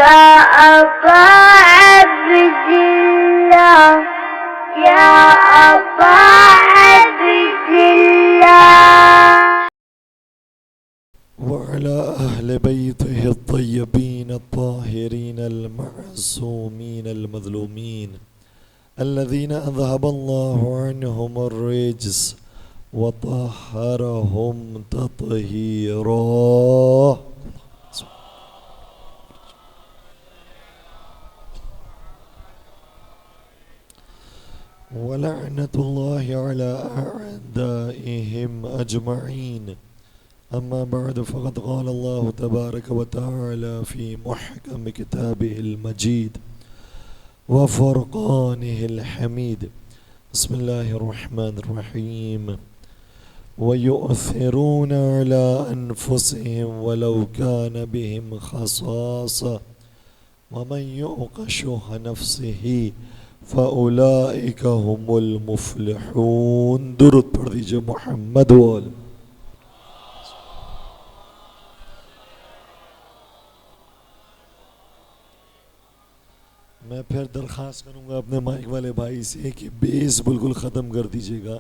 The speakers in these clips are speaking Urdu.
أبا عبد الله يا أبا عبد الله وعلى أهل بيته الطيبين الطاهرين المعصومين المظلومين الذين أذهب الله عنهم الرجس وطهرهم تطهيرا. ولعنة الله على أعدائهم أجمعين. أما بعد فقد قال الله تبارك وتعالى في محكم كتابه المجيد وفرقانه الحميد. بسم الله الرحمن الرحيم. ويؤثرون على أنفسهم ولو كان بهم خصاصة ومن يوق شح نفسه فأولئك هم المفلحون. درود پڑھ دیجئے محمد وآلہ. میں پھر درخواست کروں گا اپنے مائک والے بھائی سے کہ بیس بالکل ختم کر دیجئے گا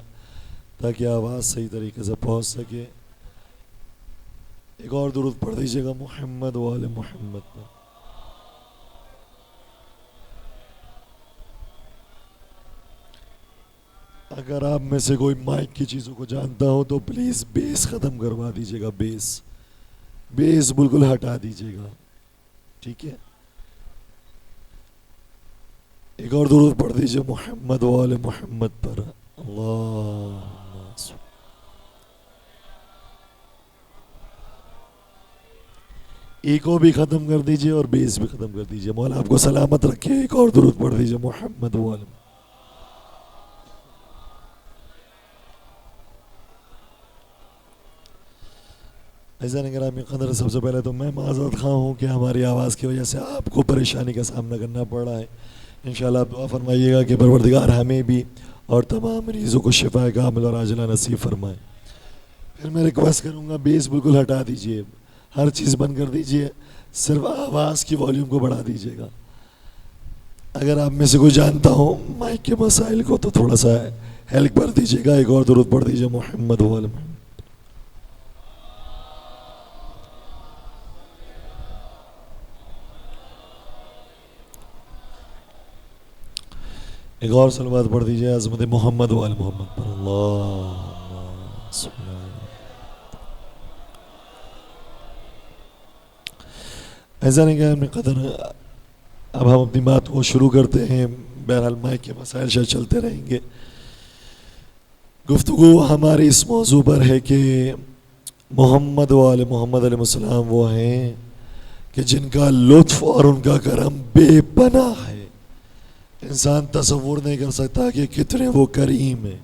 تاکہ آواز صحیح طریقے سے پہنچ سکے. ایک اور درود پڑھ دیجئے گا محمد وآل محمد پر. اگر آپ میں سے کوئی مائک کی چیزوں کو جانتا ہو تو پلیز بیس ختم کروا دیجئے گا. بیس بالکل ہٹا دیجئے گا. ٹھیک ہے. ایک اور درود پڑھ دیجئے محمد وآل محمد پر. اللہ ایکو بھی ختم کر دیجئے اور بیس بھی ختم کر دیجئے. مولا آپ کو سلامت رکھے. ایک اور درود پڑھ دیجئے محمد وآل. عزیزان گرامی قدر، سب سے پہلے تو میں معذرت خواہ ہوں کہ ہماری آواز کی وجہ سے آپ کو پریشانی کا سامنا کرنا پڑ رہا ہے. انشاءاللہ آپ دعا فرمائیے گا کہ پروردگار ہمیں بھی اور تمام مریضوں کو شفا کامل اور عاجلہ نصیب فرمائے. پھر میں ریکویسٹ کروں گا بیس بالکل ہٹا دیجئے، ہر چیز بند کر دیجئے، صرف آواز کی والیوم کو بڑھا دیجئے گا. اگر آپ میں سے کوئی جانتا ہو مائک کے مسائل کو تو تھوڑا سا ہیلپ کر دیجئے گا. ایک اور درود پڑھ دیجئے محمد وآلہ. ایک اور صلوات پڑھ دیجئے عظمت محمد وآل محمد پر. اللہ ایسا نہیں کہ ہم نے قدر. اب ہم اپنی بات کو شروع کرتے ہیں. بہرحال مائک کے مسائل شاید چلتے رہیں گے. گفتگو ہماری اس موضوع پر ہے کہ محمد وآل محمد علیہ السلام وہ ہیں کہ جن کا لطف اور ان کا کرم بے پناہ ہے. انسان تصور نہیں کر سکتا کہ کتنے وہ کریم ہیں.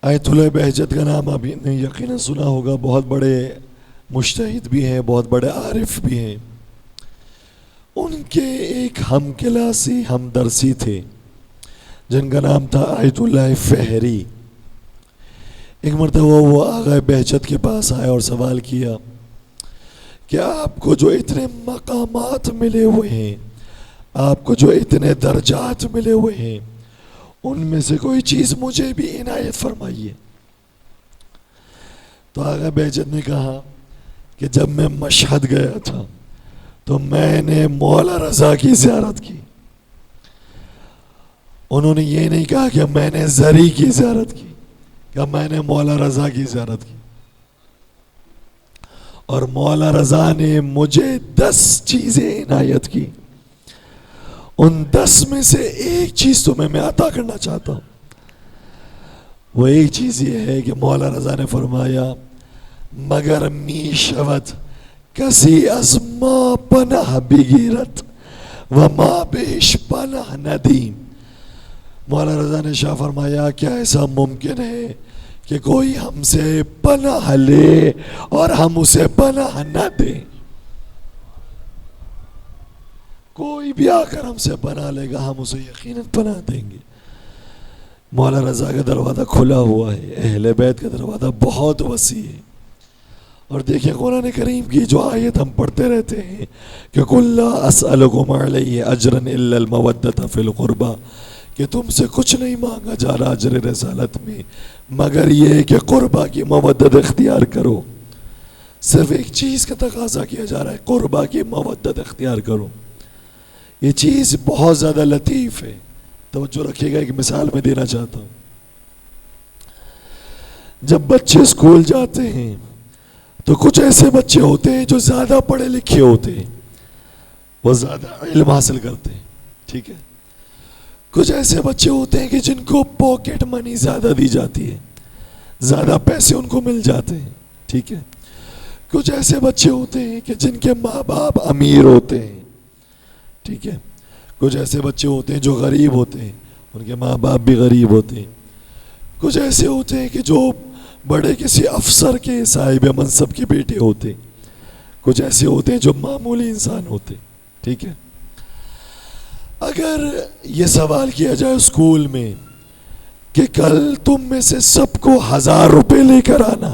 آیت اللہ بہجت کا نام آپ نے یقیناً سنا ہوگا. بہت بڑے مجتہد بھی ہیں، بہت بڑے عارف بھی ہیں. ان کے ایک ہم کلاسی ہم درسی تھے جن کا نام تھا آیت اللہ فہری. ایک مرتبہ وہ آغا بہجت کے پاس آئے اور سوال کیا کہ آپ کو جو اتنے مقامات ملے ہوئے ہیں، آپ کو جو اتنے درجات ملے ہوئے ہیں، ان میں سے کوئی چیز مجھے بھی عنایت فرمائیے. تو آغا بہجت نے کہا کہ جب میں مشہد گیا تھا تو میں نے مولا رضا کی زیارت کی. انہوں نے یہ نہیں کہا کہ میں نے زری کی زیارت کی، کہ میں نے مولا رضا کی زیارت کی. اور مولا رضا نے مجھے 10 چیزیں عنایت کی. ان 10 میں سے ایک چیز تمہیں میں عطا کرنا چاہتا ہوں. وہ ایک چیز یہ ہے کہ مولا رضا نے فرمایا مگر می شود کسی از ما پناہ بگیرت و ما بیش پناہ ندیم. مولا رضا نے شاہ فرمایا کیا ایسا ممکن ہے کہ کوئی ہم سے پناہ لے اور ہم اسے پناہ نہ دیں؟ کوئی بھی آ کر ہم سے پناہ لے گا ہم اسے یقیناً پناہ دیں گے. مولا رضا کا دروازہ کھلا ہوا ہے. اہل بیت کا دروازہ بہت وسیع ہے اور دیکھیں قرآن کریم کی جو آیت ہم پڑھتے رہتے ہیں کہ قُل لَا أَسْأَلُكُمْ عَلَيْهِ أَجْرًا إِلَّا الْمَوَدَّةَ فِي الْقُرْبَى، کہ تم سے کچھ نہیں مانگا جا رہا اجر رسالت میں مگر یہ کہ قربا کی مودت اختیار کرو. صرف ایک چیز کا تقاضا کیا جا رہا ہے، قربا کی مودت اختیار کرو. یہ چیز بہت زیادہ لطیف ہے، توجہ رکھیے گا. ایک مثال میں دینا چاہتا ہوں. جب بچے اسکول جاتے ہیں تو کچھ ایسے بچے ہوتے ہیں جو زیادہ پڑھے لکھے ہوتے ہیں، وہ زیادہ علم حاصل کرتے ہیں، ٹھیک ہے. کچھ ایسے بچے ہوتے ہیں کہ جن کو پاکٹ منی زیادہ دی جاتی ہے، زیادہ پیسے ان کو مل جاتے ہیں، ٹھیک ہے. کچھ ایسے بچے ہوتے ہیں کہ جن کے ماں باپ امیر ہوتے ہیں، ٹھیک ہے. کچھ ایسے بچے ہوتے ہیں جو غریب ہوتے ہیں، ان کے ماں باپ بھی غریب ہوتے ہیں. کچھ ایسے ہوتے ہیں کہ جو بڑے کسی افسر کے صاحب منصب کے بیٹے ہوتے ہیں. کچھ ایسے ہوتے ہیں جو معمولی انسان ہوتے ہیں، ٹھیک ہے. اگر یہ سوال کیا جائے اسکول میں کہ کل تم میں سے سب کو 1000 روپے لے کر آنا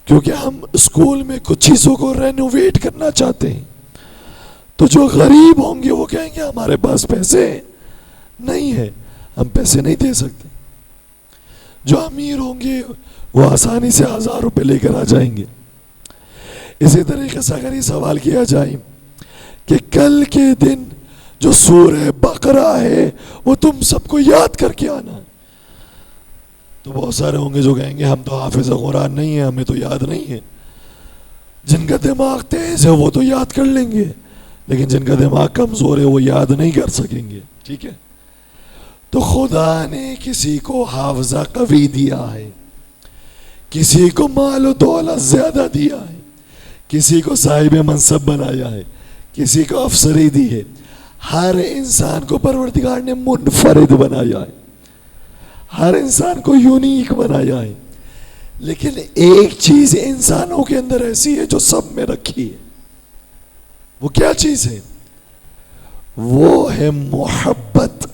کیونکہ ہم اسکول میں کچھ چیزوں کو رینوویٹ کرنا چاہتے ہیں، تو جو غریب ہوں گے وہ کہیں گے ہمارے پاس پیسے نہیں ہے، ہم پیسے نہیں دے سکتے. جو امیر ہوں گے وہ آسانی سے 1000 روپے لے کر آ جائیں گے. اسی طریقے سے اگر یہ سوال کیا جائے کہ کل کے دن جو سورہ بقرہ ہے وہ تم سب کو یاد کر کے آنا، تو بہت سارے ہوں گے جو کہیں گے ہم تو حافظ قرآن نہیں ہیں، ہمیں تو یاد نہیں ہے. جن کا دماغ تیز ہے وہ تو یاد کر لیں گے، لیکن جن کا دماغ کمزور ہے وہ یاد نہیں کر سکیں گے، ٹھیک ہے. تو خدا نے کسی کو حافظہ قوی دیا ہے، کسی کو مال و دولت زیادہ دیا ہے، کسی کو صاحب منصب بنایا ہے، کسی کو افسری دی ہے. ہر انسان کو پروردگار نے منفرد بنایا ہے، ہر انسان کو یونیک بنایا ہے. لیکن ایک چیز انسانوں کے اندر ایسی ہے جو سب میں رکھی ہے. وہ کیا چیز ہے؟ وہ ہے محبت.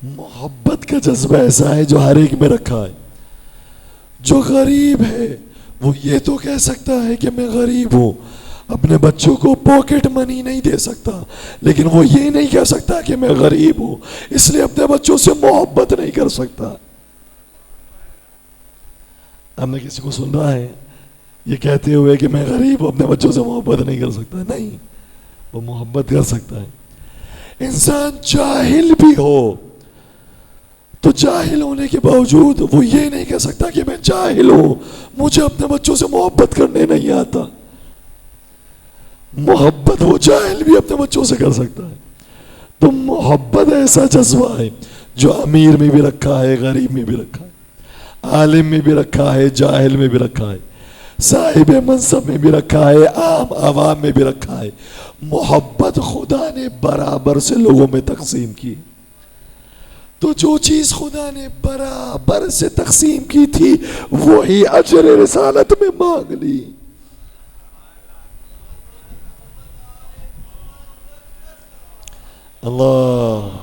محبت کا جذبہ ایسا ہے جو ہر ایک میں رکھا ہے. جو غریب ہے وہ یہ تو کہہ سکتا ہے کہ میں غریب ہوں، اپنے بچوں کو پاکٹ منی نہیں دے سکتا، لیکن وہ یہ نہیں کہہ سکتا کہ میں غریب ہوں اس لیے اپنے بچوں سے محبت نہیں کر سکتا. ہم نے کسی کو سن رہا ہے یہ کہتے ہوئے کہ میں غریب ہوں اپنے بچوں سے محبت نہیں کر سکتا؟ نہیں، وہ محبت کر سکتا ہے. انسان جاہل بھی ہو تو جاہل ہونے کے باوجود وہ یہ نہیں کہہ سکتا کہ میں جاہل ہوں، مجھے اپنے بچوں سے محبت کرنے نہیں آتا. محبت وہ جاہل بھی اپنے بچوں سے کر سکتا ہے. تو محبت ایسا جذبہ ہے جو امیر میں بھی رکھا ہے، غریب میں بھی رکھا ہے، عالم میں بھی رکھا ہے، جاہل میں بھی رکھا ہے، صاحب منصب میں بھی رکھا ہے، عام عوام میں بھی رکھا ہے. محبت خدا نے برابر سے لوگوں میں تقسیم کی. تو جو چیز خدا نے برابر سے تقسیم کی تھی وہی اجر رسالت میں مانگ لی. اللہ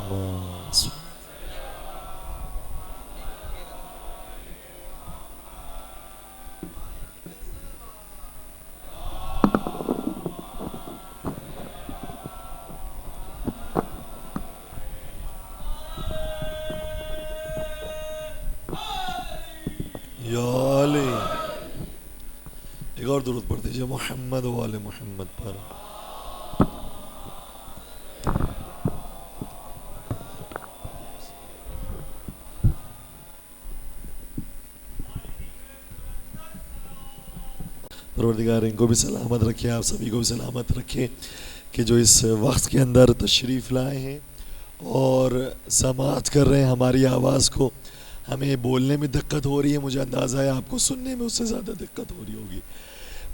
یا علی. ایک اور درود پڑھ دیجیے محمد و آل محمد پر. پروردگار ان کو بھی سلامت رکھے، آپ سبھی کو بھی سلامت رکھے کہ جو اس وقت کے اندر تشریف لائے ہیں اور سماعت کر رہے ہیں ہماری آواز کو. ہمیں بولنے میں دقت ہو رہی ہے، مجھے اندازہ ہے آپ کو سننے میں اس سے زیادہ دقت ہو رہی ہوگی.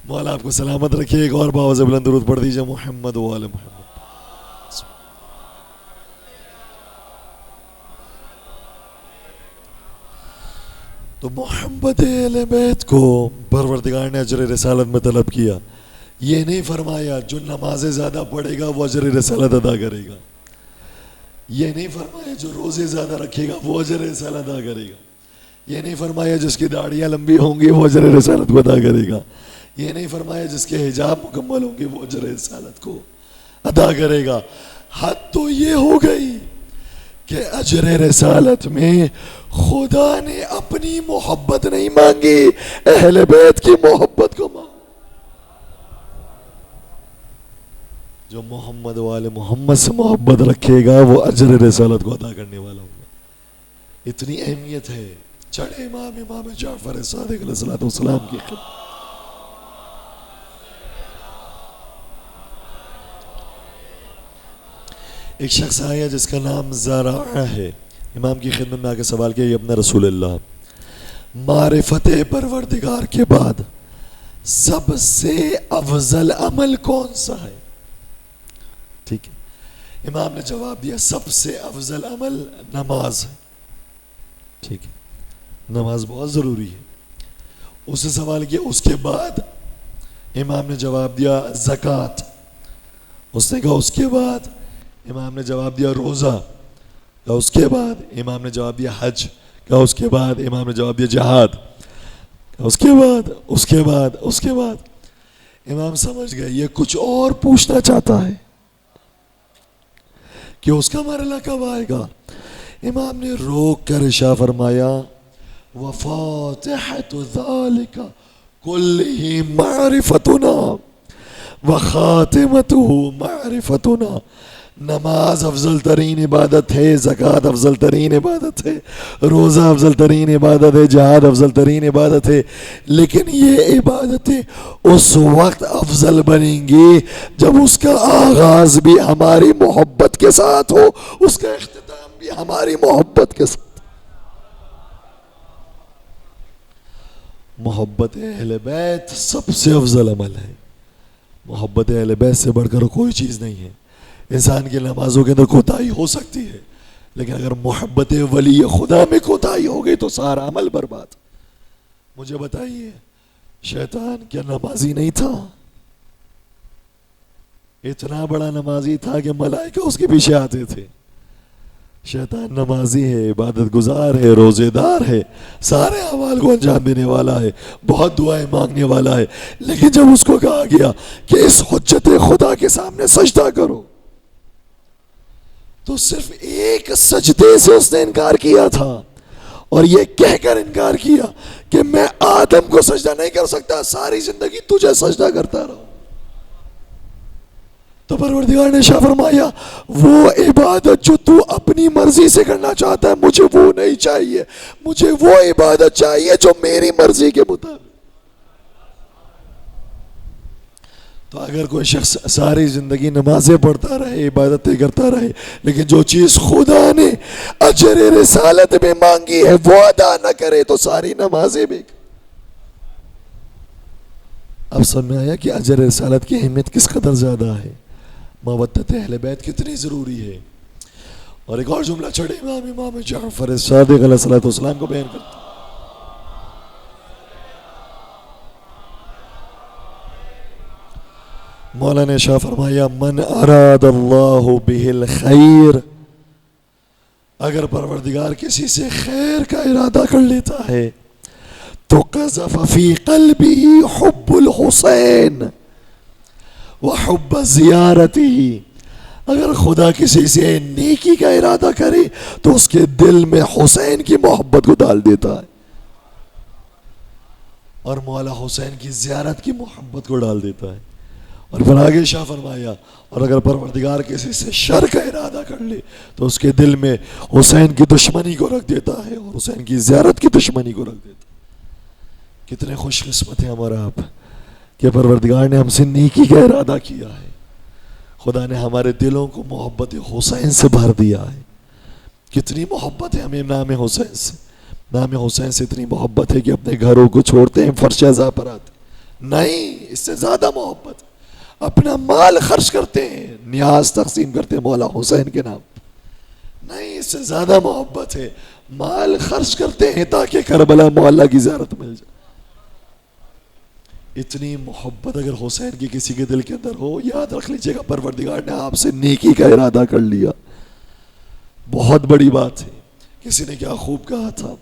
مولا آپ کو سلامت رکھے. ایک اور باوز بلند درود پڑھ دیجیے محمد و آل محمد. تو محبت اہل بیت کو پروردگار نے اجر رسالت میں طلب کیا. یہ نہیں فرمایا جو نمازیں زیادہ پڑھے گا وہ اجر رسالت ادا کرے گا، یہ نہیں فرمایا جو روزے زیادہ رکھے گا وہ اجر رسالت ادا کرے گا، یہ نہیں فرمایا جس کی داڑیاں لمبی ہوں گی وہ اجر رسالت کو ادا کرے گا. یہ نہیں فرمایا جس کے حجاب مکمل ہوں گے وہ اجر رسالت کو ادا کرے گا. حد تو یہ ہو گئی کہ اجر رسالت میں خدا نے اپنی محبت نہیں مانگی، اہل بیت کی محبت کو مانگا. جو محمد والے محمد سے محبت رکھے گا وہ اجر رسالت کو ادا کرنے والا ہوگا. اتنی اہمیت ہے. چڑھے امام جعفر صادق علیہ السلام کی خدمت. ایک شخص آیا جس کا نام زرارہ ہے. امام کی خدمت میں آ کے سوال کیا، یہ اپنا رسول اللہ، معرفت پروردگار کے بعد سب سے افضل عمل کون سا ہے؟ ٹھیک ہے. امام نے جواب دیا سب سے افضل عمل نماز ہے. ٹھیک ہے، نماز بہت ضروری ہے. اس سے سوال کیا اس کے بعد؟ امام نے جواب دیا زکوٰۃ. اس نے کہا اس کے بعد؟ امام نے جواب دیا روزہ. کہا اس کے بعد؟ امام نے جواب دیا حج. کہا اس کے بعد؟ امام نے جواب دیا جہاد. کہا اس کے بعد؟ اس کے بعد؟ اس کے بعد؟ امام سمجھ گئے یہ کچھ اور پوچھنا چاہتا ہے کہ اس کا مرحلہ کب آئے گا. امام نے روک کر ارشاد فرمایا وفاتحۃ ذالک کلہ معرفتنا وخاتمتہ معرفتنا. نماز افضل ترین عبادت ہے، زکوٰۃ افضل ترین عبادت ہے، روزہ افضل ترین عبادت ہے، جہاد افضل ترین عبادت ہے. لیکن یہ عبادتیں اس وقت افضل بنیں گی جب اس کا آغاز بھی ہماری محبت کے ساتھ ہو، اس کا اختتام بھی ہماری محبت کے ساتھ. محبت اہل بیت سب سے افضل عمل ہے. محبت اہل بیت سے بڑھ کر کوئی چیز نہیں ہے. انسان کی نمازوں کے اندر کوتاہی ہو سکتی ہے، لیکن اگر محبت ولی خدا میں کوتاہی ہو گئی تو سارا عمل برباد. مجھے بتائیے شیطان کیا نمازی نہیں تھا؟ اتنا بڑا نمازی تھا کہ ملائکہ اس کے پیچھے آتے تھے. شیطان نمازی ہے، عبادت گزار ہے، روزے دار ہے، سارے اعمال کو انجام دینے والا ہے، بہت دعائیں مانگنے والا ہے. لیکن جب اس کو کہا گیا کہ اس حجت خدا کے سامنے سجدہ کرو تو صرف ایک سجدے سے اس نے انکار کیا تھا، اور یہ کہہ کر انکار کیا کہ میں آدم کو سجدہ نہیں کر سکتا، ساری زندگی تجھے سجدہ کرتا رہا. تو پروردگار نے شاہ فرمایا وہ عبادت جو تو اپنی مرضی سے کرنا چاہتا ہے مجھے وہ نہیں چاہیے، مجھے وہ عبادت چاہیے جو میری مرضی کے مطابق. تو اگر کوئی شخص ساری زندگی نمازیں پڑھتا رہے، عبادتیں کرتا رہے، لیکن جو چیز خدا نے اجر رسالت میں مانگی ہے وہ ادا نہ کرے تو ساری نمازیں بھی. اب سمجھ میں آیا کہ اجر رسالت کی اہمیت کس قدر زیادہ ہے، مودت اہل بیت کتنی ضروری ہے. اور ایک اور جملہ چھڑے امام جعفر صادق علیہ السلام کو بیان کرتا. مولا نے شاہ فرمایا من اراد اللہ بہ الخیر، اگر پروردگار کسی سے خیر کا ارادہ کر لیتا ہے تو قذف فی قلبہ حب الحسین وحب زیارتہ. اگر خدا کسی سے نیکی کا ارادہ کرے تو اس کے دل میں حسین کی محبت کو ڈال دیتا ہے اور مولا حسین کی زیارت کی محبت کو ڈال دیتا ہے. اور پھر آگے شاہ فرمایا اور اگر پروردگار کسی سے شر کا ارادہ کر لے تو اس کے دل میں حسین کی دشمنی کو رکھ دیتا ہے اور حسین کی زیارت کی دشمنی کو رکھ دیتا ہے. کتنے خوش قسمت ہیں ہمارا آپ کہ پروردگار نے ہم سے نیکی کا ارادہ کیا ہے. خدا نے ہمارے دلوں کو محبت حسین سے بھر دیا ہے. کتنی محبت ہے ہمیں نام حسین سے. نام حسین سے اتنی محبت ہے کہ اپنے گھروں کو چھوڑتے ہیں فرش عزا پر آتے. نہیں، اس سے زیادہ محبت. اپنا مال خرچ کرتے ہیں، نیاز تقسیم کرتے ہیں مولا حسین کے نام. نہیں، اس سے زیادہ محبت ہے. مال خرچ کرتے ہیں تاکہ کربلا مولا کی زیارت مل جائے. اتنی محبت اگر حسین کی کسی کے دل کے اندر ہو، یاد رکھ لیجئے گا پروردگار نے آپ سے نیکی کا ارادہ کر لیا. بہت بڑی بات ہے. کسی نے کیا خوب کہا تھا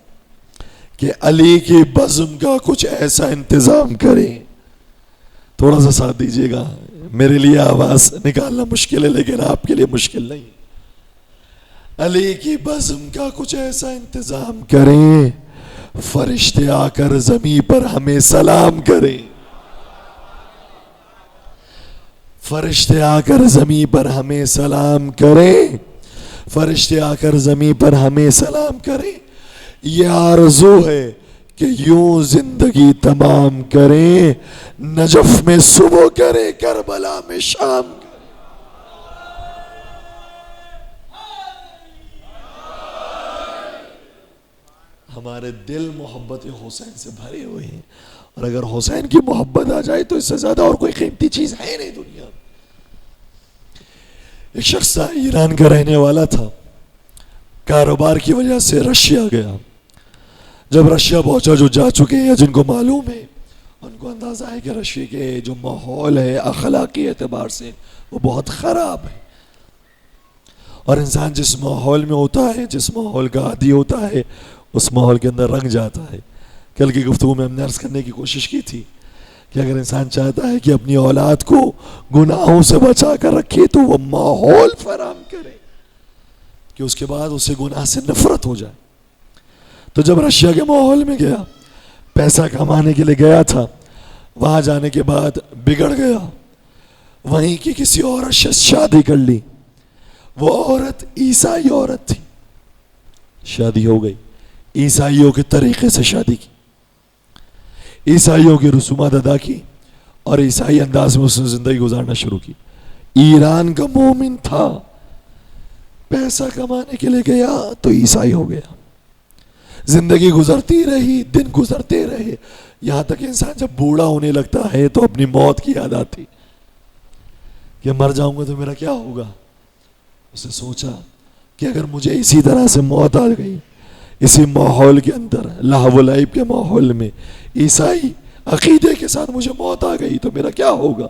کہ علی کی بزم کا کچھ ایسا انتظام کریں. تھوڑا سا ساتھ دیجیے گا, میرے لیے آواز نکالنا مشکل ہے لیکن آپ کے لیے مشکل نہیں. علی کی بزم کا کچھ ایسا انتظام کریں, فرشتے آ کر زمین پر ہمیں سلام کریں. فرشتے آ کر زمین پر ہمیں سلام کریں, فرشتے آ کر زمین پر ہمیں سلام کریں. یہ آرزو ہے کہ یوں زندگی تمام کریں, نجف میں صبح کریں, کربلا میں شام کریں. ہمارے دل محبت حسین سے بھرے ہوئے ہیں, اور اگر حسین کی محبت آ جائے تو اس سے زیادہ اور کوئی قیمتی چیز ہے نہیں دنیا میں. ایک شخص تھا, ایران کا رہنے والا تھا, کاروبار کی وجہ سے رشیا گیا. جب رشیا پہنچا, جو جا چکے ہیں جن کو معلوم ہے ان کو اندازہ ہے کہ رشیا کے جو ماحول ہے اخلاقی اعتبار سے وہ بہت خراب ہے, اور انسان جس ماحول میں ہوتا ہے, جس ماحول کا عادی ہوتا ہے, اس ماحول کے اندر رنگ جاتا ہے. کل کی گفتگو میں ہم نے عرض کرنے کی کوشش کی تھی کہ اگر انسان چاہتا ہے کہ اپنی اولاد کو گناہوں سے بچا کر رکھے تو وہ ماحول فراہم کرے کہ اس کے بعد اسے گناہ سے نفرت ہو جائے. تو جب رشیا کے ماحول میں گیا, پیسہ کمانے کے لیے گیا تھا, وہاں جانے کے بعد بگڑ گیا, وہیں کی کسی عورت سے شادی کر لی. وہ عورت عیسائی عورت تھی, شادی ہو گئی, عیسائیوں کے طریقے سے شادی کی, عیسائیوں کی رسومات ادا کی, اور عیسائی انداز میں اس نے زندگی گزارنا شروع کی. ایران کا مومن تھا, پیسہ کمانے کے لیے گیا تو عیسائی ہو گیا. زندگی گزرتی رہی, دن گزرتے رہے, یہاں تک انسان جب بوڑھا ہونے لگتا ہے تو اپنی موت کی یاد آتی کہ مر جاؤں گا تو میرا کیا ہوگا. اس نے سوچا کہ اگر مجھے اسی طرح سے موت آ گئی, اسی ماحول کے اندر, لہو و لعب کے ماحول میں, عیسائی عقیدے کے ساتھ مجھے موت آ گئی تو میرا کیا ہوگا.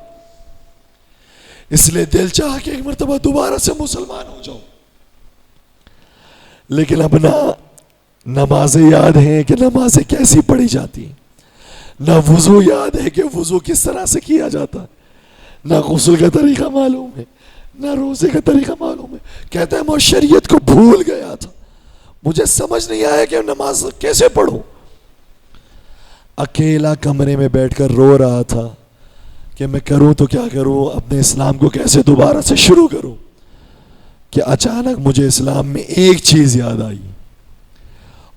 اس لیے دل چاہا کہ ایک مرتبہ دوبارہ سے مسلمان ہو جاؤں, لیکن اب نہ نمازیں یاد ہیں کہ نمازیں کیسی پڑھی جاتی ہیں, نہ وضو یاد ہے کہ وضو کس طرح سے کیا جاتا ہے, نہ غسل کا طریقہ معلوم ہے, نہ روزے کا طریقہ معلوم ہے. کہتا ہے میں شریعت کو بھول گیا تھا, مجھے سمجھ نہیں آیا کہ نماز کیسے پڑھوں. اکیلا کمرے میں بیٹھ کر رو رہا تھا کہ میں کروں تو کیا کروں, اپنے اسلام کو کیسے دوبارہ سے شروع کروں, کہ اچانک مجھے اسلام میں ایک چیز یاد آئی,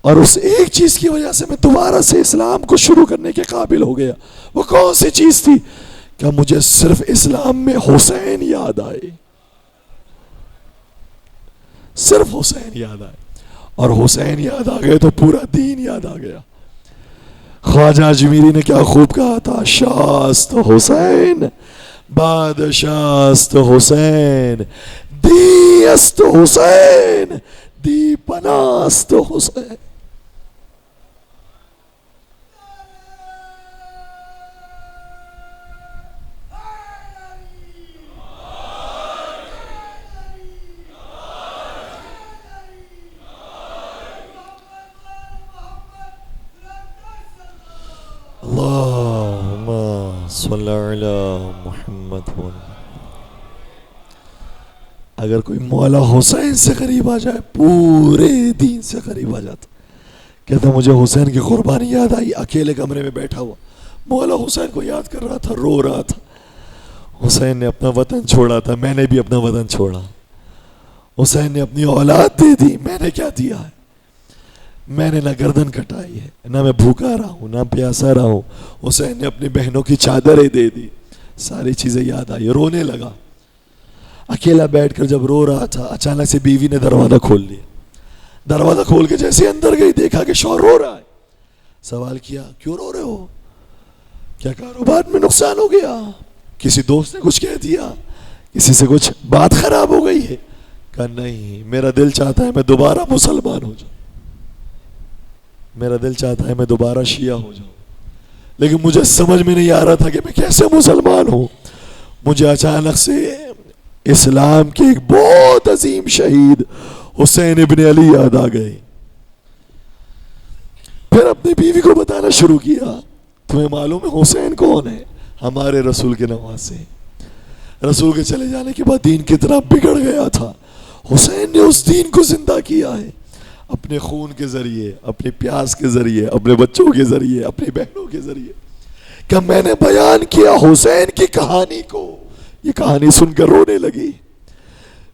اور اس ایک چیز کی وجہ سے میں دوبارہ سے اسلام کو شروع کرنے کے قابل ہو گیا. وہ کون سی چیز تھی؟ کہ مجھے صرف اسلام میں حسین یاد آئے, صرف حسین یاد آئے, اور حسین یاد آ گئے تو پورا دین یاد آ گیا. خواجہ اجمیری نے کیا خوب کہا تھا, شاست حسین بادشاست حسین, دی است حسین دی پناست حسین. اللہم صلی علی محمد. اگر کوئی مولا حسین سے قریب آ جائے پورے دین سے قریب آ جاتا. کہتا مجھے حسین کی قربانی یاد آئی, اکیلے کمرے میں بیٹھا ہوا مولا حسین کو یاد کر رہا تھا, رو رہا تھا. حسین نے اپنا وطن چھوڑا تھا, میں نے بھی اپنا وطن چھوڑا. حسین نے اپنی اولاد دے دی, میں نے کیا دیا ہے؟ میں نے نہ گردن کٹائی ہے, نہ میں بھوکا رہا ہوں, نہ پیاسا رہا ہوں. حسین نے اپنی بہنوں کی چادریں دے دی. ساری چیزیں یاد آئی, رونے لگا. اکیلا بیٹھ کر جب رو رہا تھا, اچانک سے بیوی نے دروازہ کھول لیا. دروازہ کھول کے جیسے اندر گئی, دیکھا کہ شوہر رو رہا ہے. سوال کیا کیوں رو رہے ہو, کیا کاروبار میں نقصان ہو گیا, کسی دوست نے کچھ کہہ دیا, کسی سے کچھ بات خراب ہو گئی ہے؟ کہا نہیں, میرا دل چاہتا ہے میں دوبارہ مسلمان ہو جاؤں, میرا دل چاہتا ہے میں دوبارہ شیعہ ہو جاؤں, لیکن مجھے سمجھ میں نہیں آ رہا تھا کہ میں کیسے مسلمان ہوں. مجھے اچانک سے اسلام کے ایک بہت عظیم شہید حسین ابن علی یاد آ گئے. پھر اپنے اپنی بیوی کو بتانا شروع کیا تمہیں معلوم ہے حسین کون ہے؟ ہمارے رسول کے نواسے. رسول کے چلے جانے کے بعد دین کتنا بگڑ گیا تھا. حسین نے اس دین کو زندہ کیا ہے اپنے خون کے ذریعے, اپنے پیاس کے ذریعے, اپنے بچوں کے ذریعے, اپنی بہنوں کے ذریعے. کہ میں نے بیان کیا حسین کی کہانی کو, یہ کہانی سن کر رونے لگی.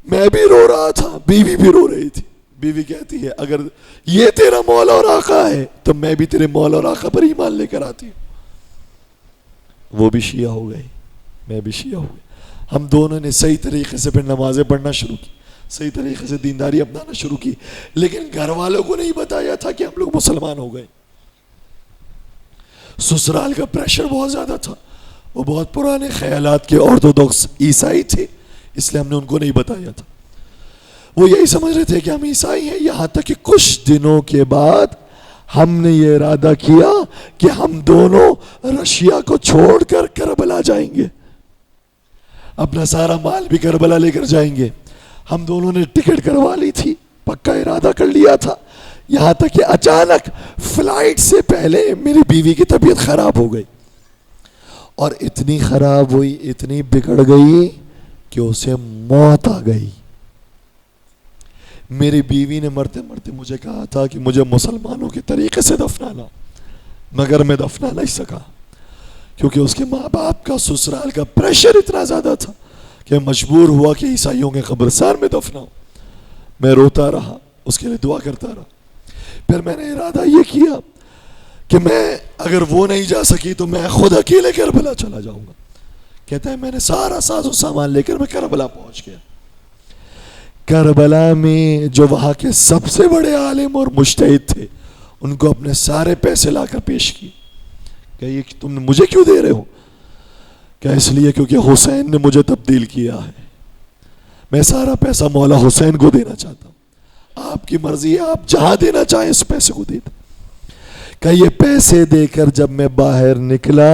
میں بھی رو رہا تھا, بیوی بھی رو رہی تھی. بیوی کہتی ہے اگر یہ تیرا مولا اور آقا ہے تو میں بھی تیرے مولا اور آقا پر ایمان لے کر آتی ہوں. وہ بھی شیعہ ہو گئی, میں بھی شیعہ ہو گئی. ہم دونوں نے صحیح طریقے سے پھر نمازیں پڑھنا شروع کی, صحیح طریقے سے دینداری اپنانا شروع کی, لیکن گھر والوں کو نہیں بتایا تھا کہ ہم لوگ مسلمان ہو گئے. سسرال کا پریشر بہت زیادہ تھا, وہ بہت پرانے خیالات کے آرتھوڈاکس عیسائی تھے, اس لیے ہم نے ان کو نہیں بتایا تھا. وہ یہی سمجھ رہے تھے کہ ہم عیسائی ہیں, یہاں تک کہ کچھ دنوں کے بعد ہم نے یہ ارادہ کیا کہ ہم دونوں رشیا کو چھوڑ کر کربلا جائیں گے, اپنا سارا مال بھی کربلا لے کر جائیں گے. ہم دونوں نے ٹکٹ کروا لی تھی, پکا ارادہ کر لیا تھا. یہاں تک کہ اچانک فلائٹ سے پہلے میری بیوی کی طبیعت خراب ہو گئی, اور اتنی خراب ہوئی, اتنی بگڑ گئی کہ اسے موت آ گئی. میری بیوی نے مرتے مرتے مجھے کہا تھا کہ مجھے مسلمانوں کے طریقے سے دفنانا, مگر میں دفنا نہیں سکا کیونکہ اس کے ماں باپ کا سسرال کا پریشر اتنا زیادہ تھا کہ مجبور ہوا کہ عیسائیوں کے قبرستان میں دفناؤں. میں روتا رہا, اس کے لیے دعا کرتا رہا. پھر میں نے ارادہ یہ کیا کہ میں اگر وہ نہیں جا سکی تو میں خود اکیلے کربلا چلا جاؤں گا. کہتا ہے میں نے سارا ساز و سامان لے کر میں کربلا پہنچ گیا. کربلا میں جو وہاں کے سب سے بڑے عالم اور مجتہد تھے, ان کو اپنے سارے پیسے لا کر پیش کیے. کہ یہ تم مجھے کیوں دے رہے ہو؟ کہ اس لیے کیونکہ حسین نے مجھے تبدیل کیا ہے, میں سارا پیسہ مولا حسین کو دینا چاہتا ہوں. آپ کی مرضی ہے, آپ جہاں دینا چاہیں اس پیسے کو دے دیں. کہ یہ پیسے دے کر جب میں باہر نکلا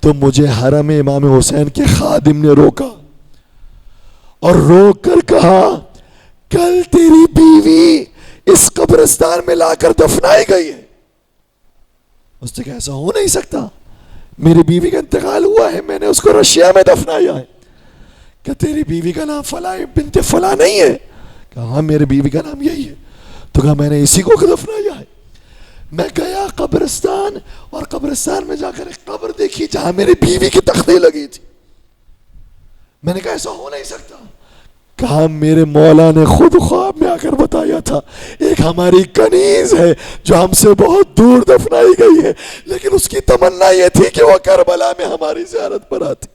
تو مجھے حرم امام حسین کے خادم نے روکا اور روک کر کہا کل تیری بیوی اس قبرستان میں لا کر دفنائی گئی ہے. اس نے کہا ایسا ہو نہیں سکتا, میری بیوی کا انتقال ہوا ہے, میں نے اس کو رشیا میں دفنایا ہے. کہ تیری بیوی کا نام فلاں بنت فلاں نہیں ہے؟ کہا ہاں میری بیوی کا نام یہی ہے. تو کہا میں نے اسی کو دفنایا ہے. میں گیا قبرستان, اور قبرستان میں جا کر ایک قبر دیکھی جہاں میری بیوی کی تختی لگی تھی. میں نے کہا ایسا ہو نہیں سکتا. کہا میرے مولا نے خود خواب میں آ کر بتایا تھا, ایک ہماری کنیز ہے جو ہم سے بہت دور دفنائی گئی ہے, لیکن اس کی تمنا یہ تھی کہ وہ کربلا میں ہماری زیارت پر آتی.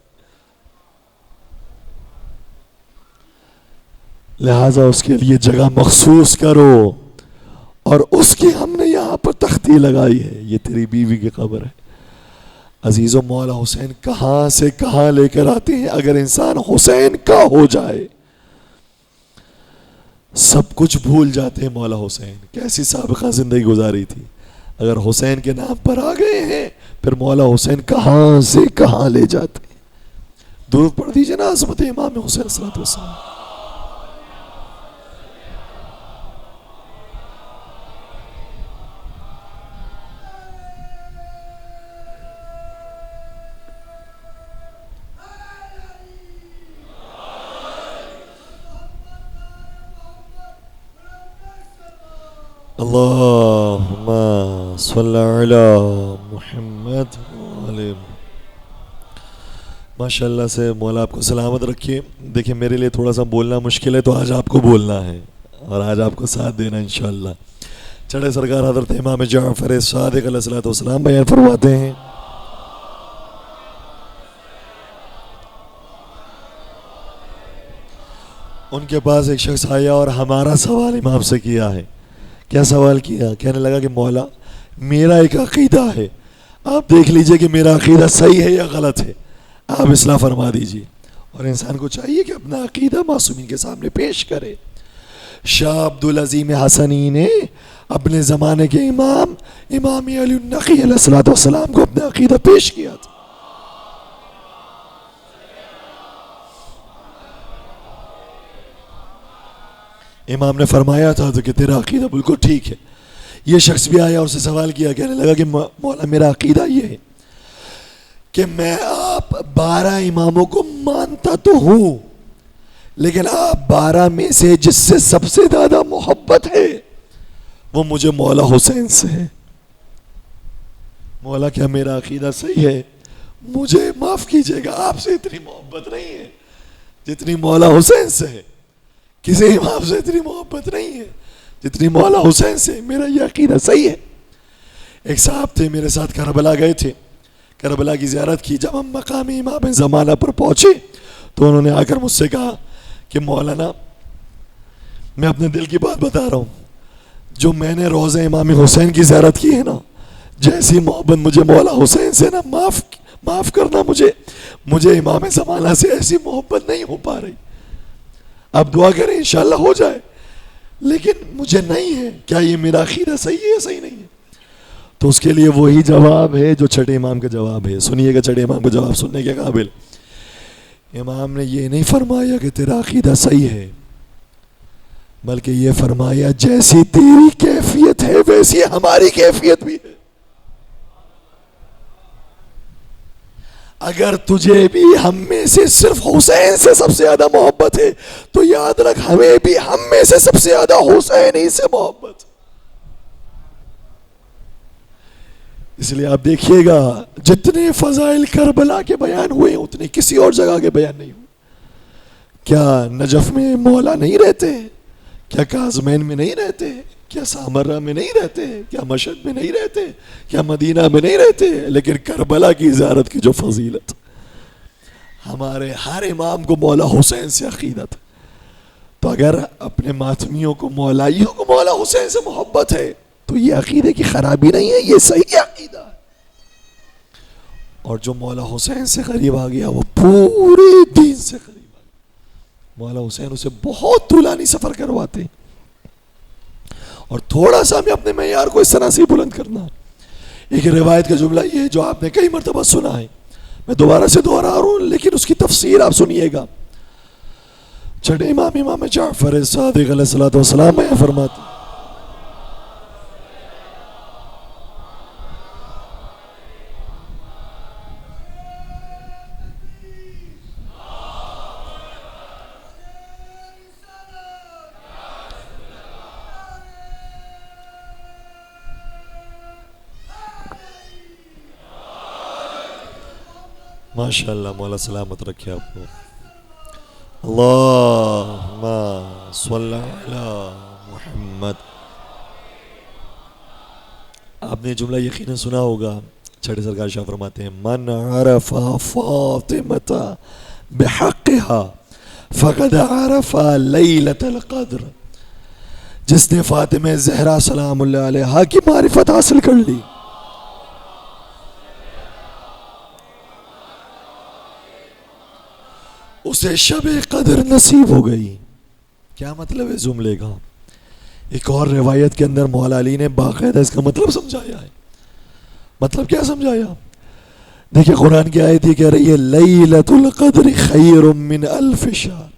لہٰذا اس کے لیے جگہ مخصوص کرو, اور اس کی ہم نے یہاں پر تختی لگائی ہے, یہ تیری بیوی کی قبر ہے. عزیزو, مولا حسین کہاں سے کہاں لے کر آتے ہیں. اگر انسان حسین کا ہو جائے سب کچھ بھول جاتے ہیں. مولا حسین کیسی سابقہ زندگی گزاری تھی, اگر حسین کے نام پر آ گئے ہیں پھر مولا حسین کہاں سے کہاں لے جاتے ہیں. درود پڑھ دیجئے نا عظمت امام حسین صلی اللہ علیہ وسلم. اللہم صلی علی محمد وعلی. ماشاءاللہ سے مولا آپ کو سلامت رکھیے. دیکھیں میرے لیے تھوڑا سا بولنا مشکل ہے, تو آج آپ کو بولنا ہے اور آج آپ کو ساتھ دینا انشاءاللہ. چڑھے سرکار حضرت امام جعفر صادق علیہ الصلوۃ والسلام بیان فرماتے ہیں, ان کے پاس ایک شخص آیا اور ہمارا سوال امام سے کیا ہے. کیا سوال کیا؟ کہنے لگا کہ مولا میرا ایک عقیدہ ہے, آپ دیکھ لیجئے کہ میرا عقیدہ صحیح ہے یا غلط ہے, آپ اصلاح فرما دیجئے. اور انسان کو چاہیے کہ اپنا عقیدہ معصومین کے سامنے پیش کرے. شاہ عبدالعظیم حسنی نے اپنے زمانے کے امام علی النقی علیہ الصلوۃ والسلام کو اپنا عقیدہ پیش کیا تھا. امام نے فرمایا تھا کہ تیرا عقیدہ بالکل ٹھیک ہے. یہ شخص بھی آیا اور اسے سوال کیا، کہنے لگا کہ مولا میرا عقیدہ یہ ہے کہ میں آپ 12 اماموں کو مانتا تو ہوں، لیکن آپ 12 میں سے جس سے سب سے زیادہ محبت ہے وہ مجھے مولا حسین سے ہے۔ مولا کیا میرا عقیدہ صحیح ہے؟ مجھے معاف کیجئے گا، آپ سے اتنی محبت نہیں ہے جتنی مولا حسین سے ہے، کسی امام سے اتنی محبت نہیں ہے جتنی مولا حسین سے۔ میرا یہ عقیدہ صحیح ہے۔ ایک صاحب تھے میرے ساتھ، کربلا گئے تھے، کربلا کی زیارت کی۔ جب ہم مقام امام زمانہ پر پہنچے تو انہوں نے آ کر مجھ سے کہا کہ مولانا میں اپنے دل کی بات بتا رہا ہوں، جو میں نے روضہ امام حسین کی زیارت کی ہے نا، جیسی محبت مجھے مولا حسین سے نا، معاف کرنا، مجھے امام زمانہ سے ایسی محبت نہیں ہو پا رہی۔ آپ دعا کریں انشاءاللہ ہو جائے، لیکن مجھے نہیں ہے۔ کیا یہ میرا عقیدہ صحیح ہے یا صحیح نہیں ہے؟ تو اس کے لیے وہی جواب ہے جو چھٹے امام کا جواب ہے۔ سنیے گا چھٹے امام کا جواب سننے کے قابل۔ امام نے یہ نہیں فرمایا کہ تیرا عقیدہ صحیح ہے، بلکہ یہ فرمایا جیسی تیری کیفیت ہے ویسی ہماری کیفیت بھی ہے۔ اگر تجھے بھی ہم میں سے صرف حسین سے سب سے زیادہ محبت ہے تو یاد رکھ ہمیں بھی ہم میں سے سب سے زیادہ حسین ہی سے محبت۔ اس لیے آپ دیکھیے گا جتنے فضائل کربلا کے بیان ہوئے اتنے کسی اور جگہ کے بیان نہیں ہوئے۔ کیا نجف میں مولا نہیں رہتے؟ کیا کاظمین میں نہیں رہتے؟ کیا سامرہ میں نہیں رہتے؟ کیا مشہد میں نہیں رہتے؟ کیا مدینہ میں نہیں رہتے؟ لیکن کربلا کی زیارت کی جو فضیلت، ہمارے ہر امام کو مولا حسین سے عقیدت۔ تو اگر اپنے ماتمیوں کو، مولائیوں کو مولا حسین سے محبت ہے تو یہ عقیدے کی خرابی نہیں ہے، یہ صحیح عقیدہ ہے۔ اور جو مولا حسین سے قریب آ گیا وہ پورے دین سے قریب آ گیا۔ مولا حسین اسے بہت طولانی سفر کرواتے ہیں، اور تھوڑا سا ہمیں اپنے معیار کو اس طرح سے بلند کرنا۔ ایک روایت کا جملہ یہ ہے جو آپ نے کئی مرتبہ سنا ہے، میں دوبارہ سے دوہرا رہا ہوں لیکن اس کی تفسیر آپ سنیے گا۔ چھٹے امام جعفر صادق علیہ الصلوۃ والسلام میں فرماتے ہیں، ماشاءاللہ مولا سلامت رکھے آپ کو۔ اللہم صلی علی محمد۔ آپ نے جملہ یقیناً سنا ہوگا، چھٹے سرکار شاہ فرماتے ہیں من عرف فاطمۃ بحقها فقد عرف لیلۃ القدر۔ جس نے فاطمہ زہرا سلام اللہ علیہا کی معرفت حاصل کر لی، اسے شب قدر نصیب ہو گئی۔ کیا مطلب ہے جملے کا؟ ایک اور روایت کے اندر مولا علی نے باقاعدہ اس کا مطلب سمجھایا ہے۔ مطلب کیا سمجھایا؟ دیکھیں قرآن کی آیت یہ کہہ رہی ہے لیلۃ القدر خیر من الف شہر۔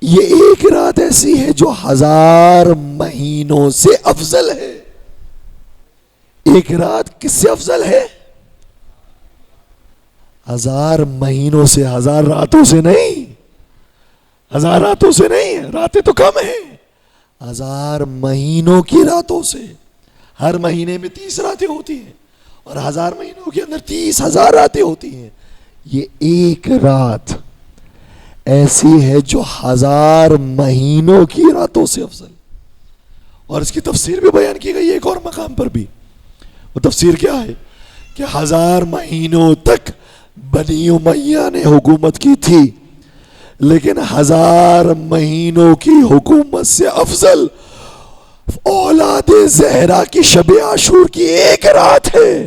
یہ ایک رات ایسی ہے جو 1000 مہینوں سے افضل ہے۔ ایک رات کس سے افضل ہے؟ 1000 مہینوں سے، 1000 راتوں سے نہیں، 1000 راتوں سے نہیں، راتیں تو کم ہیں، 1000 مہینوں کی راتوں سے۔ ہر مہینے میں 30 راتیں ہوتی ہیں اور 1000 مہینوں کے اندر 30,000 راتیں ہوتی ہیں۔ یہ ایک رات ایسی ہے جو 1000 مہینوں کی راتوں سے افضل۔ اور اس کی تفسیر بھی بیان کی گئی ہے ایک اور مقام پر بھی۔ وہ تفسیر کیا ہے کہ 1000 مہینوں تک بنی امیہ نے حکومت کی تھی، لیکن 1000 مہینوں کی حکومت سے افضل اولاد زہرا کی شب عاشور کی ایک رات ہے۔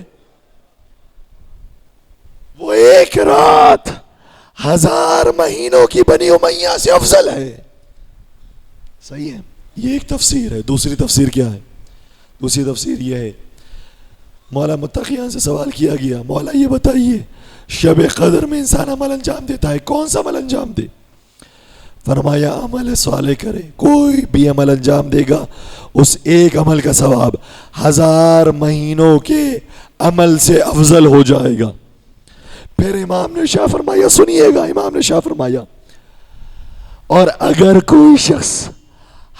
وہ ایک رات 1000 مہینوں کی بنی امیہ سے افضل ہے۔ صحیح ہے، یہ ایک تفسیر ہے۔ دوسری تفسیر کیا ہے؟ دوسری تفسیر یہ ہے، مولا متقیان سے سوال کیا گیا مولا یہ بتائیے شب قدر میں انسان عمل انجام دیتا ہے، کون سا عمل انجام دے؟ فرمایا عمل صالح کرے، کوئی بھی عمل انجام دے گا اس ایک عمل کا ثواب 1000 مہینوں کے عمل سے افضل ہو جائے گا۔ پھر امام نے شاہ فرمایا، سنیے گا، امام نے شاہ فرمایا، اور اگر کوئی شخص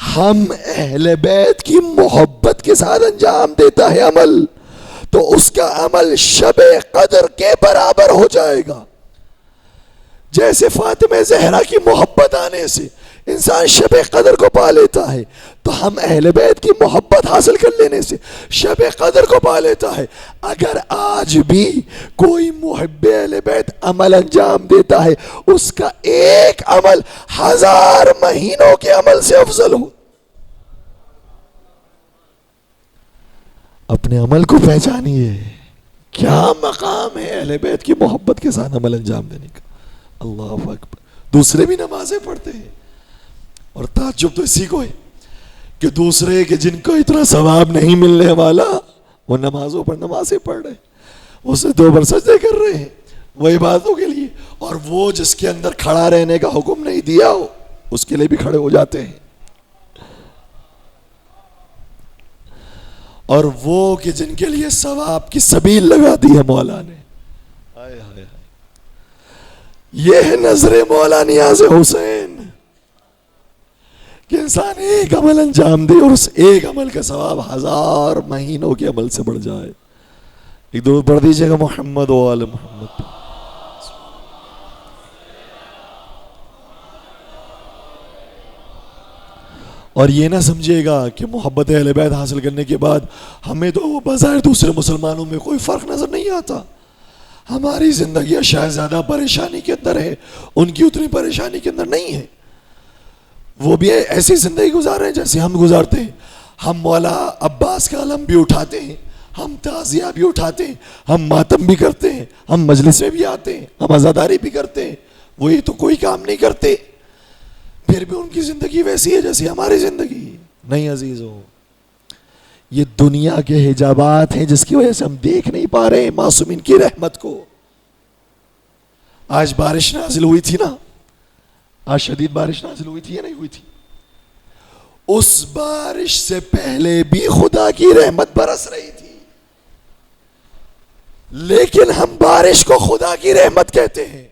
ہم اہل بیت کی محبت کے ساتھ انجام دیتا ہے عمل، تو اس کا عمل شب قدر کے برابر ہو جائے گا۔ جیسے فاطمہ زہرا کی محبت آنے سے انسان شب قدر کو پا لیتا ہے، تو ہم اہل بیت کی محبت حاصل کر لینے سے شب قدر کو پا لیتا ہے۔ اگر آج بھی کوئی محب اہل بیت عمل انجام دیتا ہے، اس کا ایک عمل 1000 مہینوں کے عمل سے افضل ہو۔ اپنے عمل کو پہچانیے، کیا مقام ہے اہل بیت کی محبت کے ساتھ عمل انجام دینے کا۔ اللہ اکبر۔ دوسرے بھی نمازیں پڑھتے ہیں، اور تعجب تو اسی کو ہے کہ دوسرے کہ جن کو اتنا ثواب نہیں ملنے والا وہ نمازوں پر نمازیں پڑھ رہے ہیں، اسے 2 بار سجدے کر رہے ہیں وہ عبادتوں کے لیے، اور وہ جس کے اندر کھڑا رہنے کا حکم نہیں دیا ہو اس کے لیے بھی کھڑے ہو جاتے ہیں، اور وہ کہ جن کے لیے ثواب کی سبیل لگا دی ہے مولا نے۔ یہ ہے نظر مولا نیاز حسین کہ انسان ایک عمل انجام دے اور اس ایک عمل کا ثواب 1000 مہینوں کے عمل سے بڑھ جائے۔ ایک درود پڑھ دیجئے گا محمد و آل محمد۔ اور یہ نہ سمجھے گا کہ محبت اہل بیت حاصل کرنے کے بعد ہمیں تو بظاہر دوسرے مسلمانوں میں کوئی فرق نظر نہیں آتا، ہماری زندگیاں شاید زیادہ پریشانی کے اندر ہے، ان کی اتنی پریشانی کے اندر نہیں ہے، وہ بھی ایسی زندگی گزار رہے ہیں جیسے ہم گزارتے ہیں۔ ہم مولا عباس کا علم بھی اٹھاتے ہیں، ہم تعزیہ بھی اٹھاتے ہیں، ہم ماتم بھی کرتے ہیں، ہم مجلس میں بھی آتے ہیں، ہم عزاداری بھی کرتے ہیں، وہ یہ تو کوئی کام نہیں کرتے، پھر بھی ان کی زندگی ویسی ہے جیسی ہماری زندگی نہیں۔ عزیزوں، یہ دنیا کے حجابات ہیں جس کی وجہ سے ہم دیکھ نہیں پا رہے ہیں معصومین کی رحمت کو۔ آج بارش نازل ہوئی تھی نا، آج شدید بارش نازل ہوئی تھی یا نہیں ہوئی تھی؟ اس بارش سے پہلے بھی خدا کی رحمت برس رہی تھی، لیکن ہم بارش کو خدا کی رحمت کہتے ہیں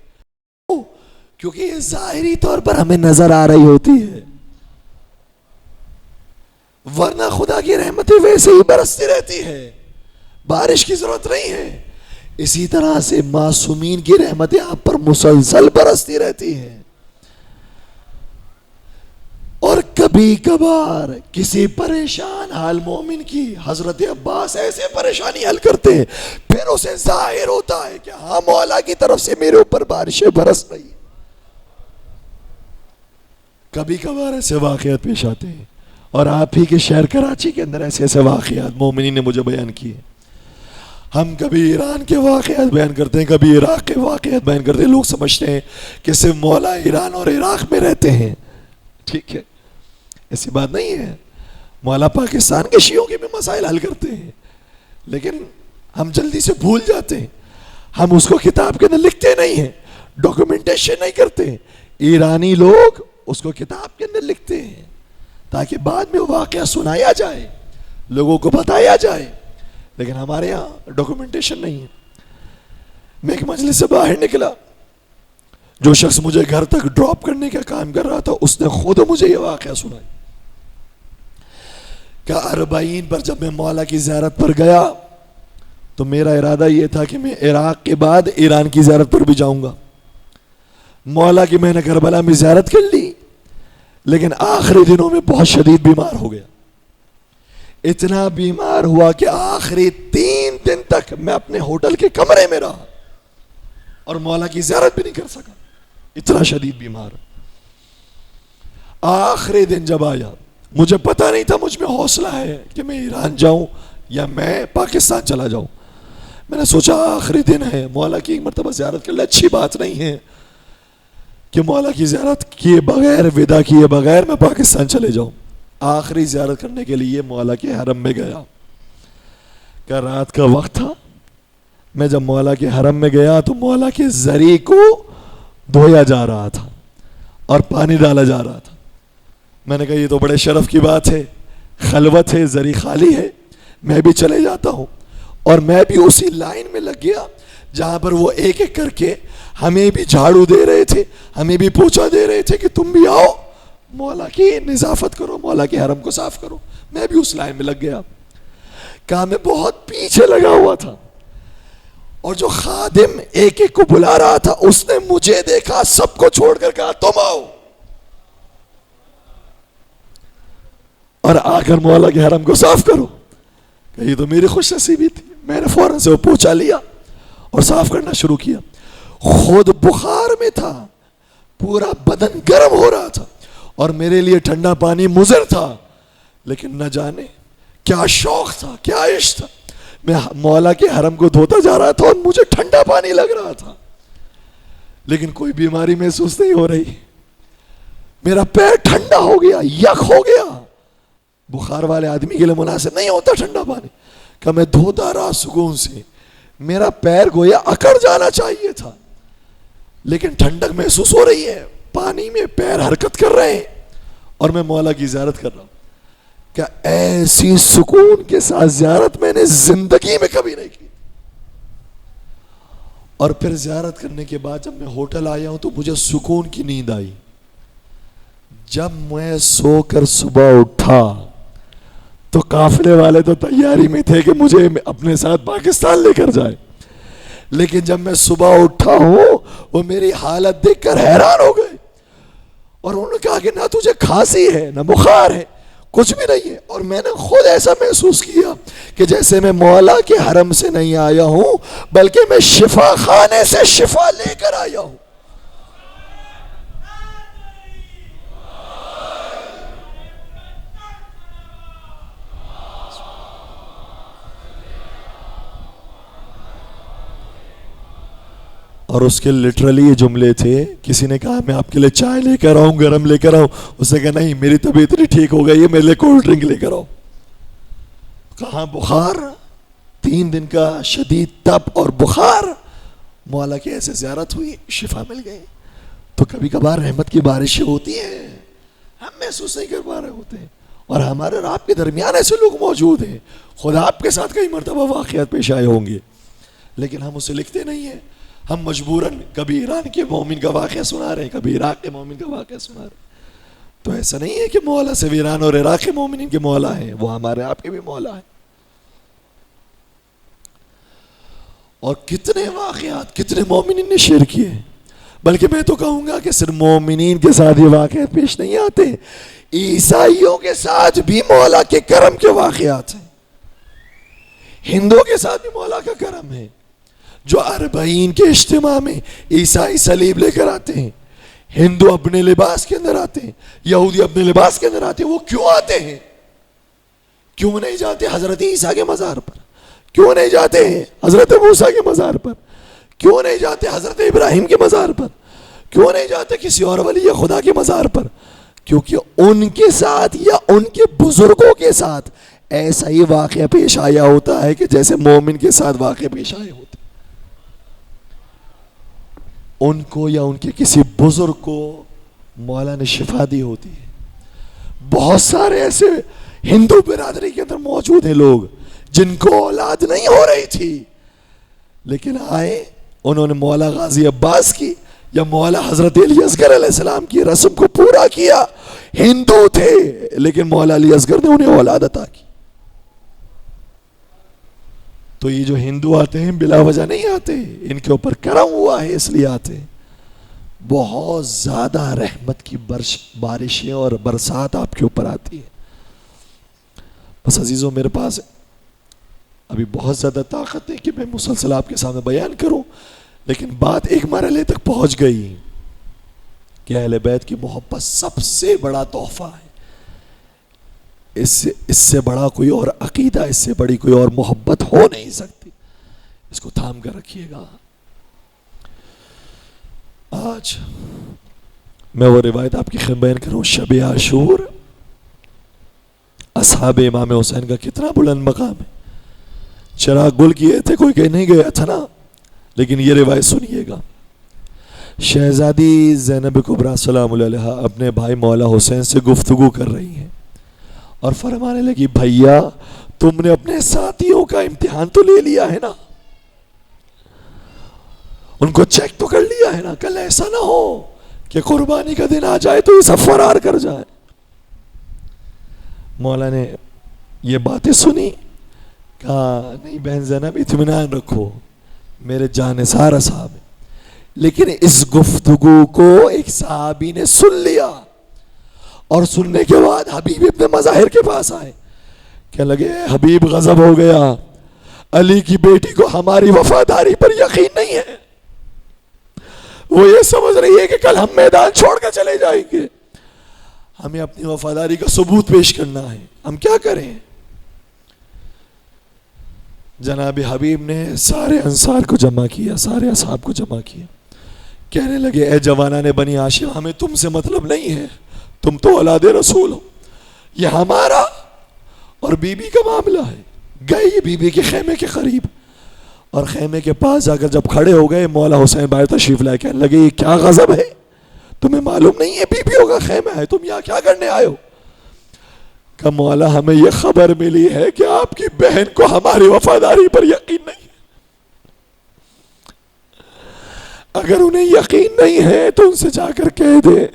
کیونکہ یہ ظاہری طور پر ہمیں نظر آ رہی ہوتی ہے، ورنہ خدا کی رحمتیں ویسے ہی برستی رہتی ہے، بارش کی ضرورت نہیں ہے۔ اسی طرح سے معصومین کی رحمتیں آپ پر مسلسل برستی رہتی ہیں، اور کبھی کبھار کسی پریشان حال مومن کی حضرت عباس ایسے پریشانی حل کرتے ہیں، پھر اسے ظاہر ہوتا ہے کہ ہاں مولا کی طرف سے میرے اوپر بارشیں برس رہی ہیں۔ کبھی کبھار ایسے واقعات پیش آتے ہیں، اور آپ ہی کے شہر کراچی کے اندر ایسے ایسے واقعات مومنین نے مجھے بیان کیے۔ ہم کبھی ایران کے واقعات بیان کرتے ہیں، کبھی عراق کے واقعات بیان کرتے ہیں، لوگ سمجھتے ہیں کہ صرف مولا ایران اور عراق میں رہتے ہیں، ٹھیک ہے، ایسی بات نہیں ہے، مولا پاکستان کے شیعوں کے بھی مسائل حل کرتے ہیں، لیکن ہم جلدی سے بھول جاتے ہیں، ہم اس کو کتاب کے اندر لکھتے نہیں ہیں، ڈاکومنٹیشن نہیں کرتے ہیں۔ ایرانی لوگ اس کو کتاب کے اندر لکھتے ہیں تاکہ بعد میں واقعہ سنایا جائے، لوگوں کو بتایا جائے، لیکن ہمارے ہاں ڈاکومنٹیشن نہیں ہے۔ میں ایک مجلس سے باہر نکلا، جو شخص مجھے گھر تک ڈراپ کرنے کا کام کر رہا تھا اس نے خود مجھے یہ واقعہ سنایا کہ 40 پر جب میں مولا کی زیارت پر گیا تو میرا ارادہ یہ تھا کہ میں عراق کے بعد ایران کی زیارت پر بھی جاؤں گا۔ مولا کی میں نے کربلا میں زیارت کر لی، لیکن آخری دنوں میں بہت شدید بیمار ہو گیا، اتنا بیمار ہوا کہ آخری 3 دن تک میں اپنے ہوٹل کے کمرے میں رہا اور مولا کی زیارت بھی نہیں کر سکا، اتنا شدید بیمار۔ آخری دن جب آیا مجھے پتا نہیں تھا مجھ میں حوصلہ ہے کہ میں ایران جاؤں یا میں پاکستان چلا جاؤں۔ میں نے سوچا آخری دن ہے، مولا کی ایک مرتبہ زیارت کر لے، اچھی بات نہیں ہے کہ مولا کی زیارت کیے بغیر، ودا کیے بغیر میں پاکستان چلے جاؤں۔ آخری زیارت کرنے کے لیے مولا کے حرم میں گیا، کہ رات کا وقت تھا، میں جب مولا کے حرم میں گیا تو مولا کے زری کو دھویا جا رہا تھا، اور پانی ڈالا جا رہا تھا. میں نے کہا یہ تو بڑے شرف کی بات ہے, خلوت ہے, زری خالی ہے, میں بھی چلے جاتا ہوں. اور میں بھی اسی لائن میں لگ گیا جہاں پر وہ ایک ایک کر کے ہمیں بھی جھاڑو دے رہے تھے, ہمیں بھی پوچھا دے رہے تھے کہ تم بھی آؤ, مولا کی نظافت کرو, مولا کے حرم کو صاف کرو. میں بھی اس لائن میں لگ گیا. کہا میں بہت پیچھے لگا ہوا تھا, اور جو خادم ایک ایک کو بلا رہا تھا اس نے مجھے دیکھا, سب کو چھوڑ کر کہا تم آؤ, اور آ کر مولا کے حرم کو صاف کرو. کہ یہ تو میری خوش نصیبی تھی. میں نے فوراً سے وہ پوچھا لیا اور صاف کرنا شروع کیا. خود بخار میں تھا, پورا بدن گرم ہو رہا تھا, اور میرے لیے ٹھنڈا پانی مضر تھا, لیکن نہ جانے کیا شوق تھا, کیا عشق تھا. میں مولا کے حرم کو دھوتا جا رہا تھا اور مجھے ٹھنڈا پانی لگ رہا تھا, لیکن کوئی بیماری محسوس نہیں ہو رہی. میرا پیر ٹھنڈا ہو گیا, یک ہو گیا. بخار والے آدمی کے لیے مناسب نہیں ہوتا ٹھنڈا پانی. کہ میں دھوتا رہا سکون سے, میرا پیر گویا اکڑ جانا چاہیے تھا, لیکن ٹھنڈک محسوس ہو رہی ہے, پانی میں پیر حرکت کر رہے ہیں, اور میں مولا کی زیارت کر رہا ہوں. کہ ایسی سکون کے ساتھ زیارت میں نے زندگی میں کبھی نہیں کی. اور پھر زیارت کرنے کے بعد جب میں ہوٹل آیا ہوں تو مجھے سکون کی نیند آئی. جب میں سو کر صبح اٹھا تو قافلے والے تو تیاری میں تھے کہ مجھے اپنے ساتھ پاکستان لے کر جائے, لیکن جب میں صبح اٹھا ہوں وہ میری حالت دیکھ کر حیران ہو گئے, اور انہوں نے کہا کہ نہ تجھے کھانسی ہے نہ بخار ہے, کچھ بھی نہیں ہے. اور میں نے خود ایسا محسوس کیا کہ جیسے میں مولا کے حرم سے نہیں آیا ہوں بلکہ میں شفا خانے سے شفا لے کر آیا ہوں. اور اس کے لٹرلی یہ جملے تھے. کسی نے کہا میں آپ کے لیے چائے لے کر آؤں, گرم لے کر آؤں. اس نے کہا نہیں, میری طبیعت اتنی ٹھیک ہو گئی ہے, میرے لیے کولڈ ڈرنک لے کر آؤ. کہاں بخار, 3 دن کا شدید تپ اور بخار. مولا کی ایسے زیارت ہوئی, شفا مل گئی. تو کبھی کبھار رحمت کی بارشیں ہوتی ہیں, ہم محسوس نہیں کر پا رہے ہوتے ہیں, اور ہمارے اور آپ کے درمیان ایسے لوگ موجود ہیں, خدا آپ کے ساتھ کئی مرتبہ واقعات پیش آئے ہوں گے, لیکن ہم اسے لکھتے نہیں ہیں. ہم مجبوراً کبھی ایران کے مومن کا واقعہ سنا رہے ہیں, کبھی عراق کے مومن کا واقعہ سنا رہے ہیں. تو ایسا نہیں ہے کہ مولا صرف ایران اور عراق کے مومنین کے مولا ہیں, وہ ہمارے آپ کے بھی مولا ہیں. اور کتنے واقعات کتنے مومنین نے شیئر کیے, بلکہ میں تو کہوں گا کہ صرف مومنین کے ساتھ یہ واقعات پیش نہیں آتے, عیسائیوں کے ساتھ بھی مولا کے کرم کے واقعات ہیں, ہندوؤں کے ساتھ بھی مولا کا کرم ہے. جو اربعین کے اجتماع میں عیسائی صلیب لے کر آتے ہیں, ہندو اپنے لباس کے اندر آتے ہیں, یہودی اپنے لباس کے اندر آتے ہیں. وہ کیوں آتے ہیں؟ کیوں نہیں جاتے حضرت عیسیٰ کے مزار پر؟ کیوں نہیں جاتے ہیں حضرت موسیٰ کے مزار پر؟ کیوں نہیں جاتے حضرت ابراہیم کے مزار پر؟ کیوں نہیں جاتے کسی اور ولی خدا کے مزار پر؟ کیونکہ ان کے ساتھ یا ان کے بزرگوں کے ساتھ ایسا ہی واقعہ پیش آیا ہوتا ہے کہ جیسے مومن کے ساتھ واقعہ پیش آئے ہوتے. ان کو یا ان کے کسی بزرگ کو مولا نے شفا دی ہوتی ہے. بہت سارے ایسے ہندو برادری کے اندر موجود ہیں لوگ جن کو اولاد نہیں ہو رہی تھی, لیکن آئے, انہوں نے مولا غازی عباس کی یا مولا حضرت علی اصغر علیہ السلام کی رسم کو پورا کیا. ہندو تھے لیکن مولا علی اصغر نے انہیں اولاد عطا کی. تو یہ جو ہندو آتے ہیں بلا وجہ نہیں آتے, ان کے اوپر کرم ہوا ہے اس لیے آتے. بہت زیادہ رحمت کی بارشیں اور برسات آپ کے اوپر آتی ہے. بس عزیزوں, میرے پاس ابھی بہت زیادہ طاقت ہے کہ میں مسلسل آپ کے سامنے بیان کروں, لیکن بات ایک مرحلے تک پہنچ گئی کہ اہل بیت کی محبت سب سے بڑا تحفہ ہے. اس سے بڑا کوئی اور عقیدہ, اس سے بڑی کوئی اور محبت ہو نہیں سکتی. اس کو تھام کر رکھیے گا. آج میں وہ روایت آپ کی خدمت بیان کروں. شب عاشور اصحاب امام حسین کا کتنا بلند مقام ہے. چراغ گل کیے تھے, کوئی کہیں نہیں گیا تھا نا, لیکن یہ روایت سنیے گا. شہزادی زینب کبریٰ سلام اللہ علیہا اپنے بھائی مولا حسین سے گفتگو کر رہی ہیں اور فرمانے لگی بھیا تم نے اپنے ساتھیوں کا امتحان تو لے لیا ہے نا, ان کو چیک تو کر لیا ہے نا, کل ایسا نہ ہو کہ قربانی کا دن آ جائے تو یہ سب فرار کر جائے. مولا نے یہ باتیں سنی, کہا نہیں بہن زینب اطمینان رکھو, میرے جانثار صاحب ہیں. لیکن اس گفتگو کو ایک صحابی نے سن لیا اور سننے کے بعد حبیب ابن مظاہر کے پاس آئے, کہنے لگے حبیب غضب ہو گیا, علی کی بیٹی کو ہماری وفاداری پر یقین نہیں ہے, وہ یہ سمجھ رہی ہے کہ کل ہم میدان چھوڑ کر چلے جائیں گے, ہمیں اپنی وفاداری کا ثبوت پیش کرنا ہے, ہم کیا کریں. جناب حبیب نے سارے انصار کو جمع کیا, سارے اصحاب کو جمع کیا, کہنے لگے اے جوانان بنی ہاشم ہمیں تم سے مطلب نہیں ہے, تم تو اولاد رسول ہو, یہ ہمارا اور بی بی کا معاملہ ہے. گئے یہ بی بی کے خیمے کے قریب اور خیمے کے پاس جا کر جب کھڑے ہو گئے مولا حسین باہر تشریف لائے, کہنے لگے یہ کیا غضب ہے, تمہیں معلوم نہیں ہے بیویوں کا خیمہ ہے, تم یہاں کیا کرنے آئے ہو. کہ مولا ہمیں یہ خبر ملی ہے کہ آپ کی بہن کو ہماری وفاداری پر یقین نہیں ہے, اگر انہیں یقین نہیں ہے تو ان سے جا کر کہہ دے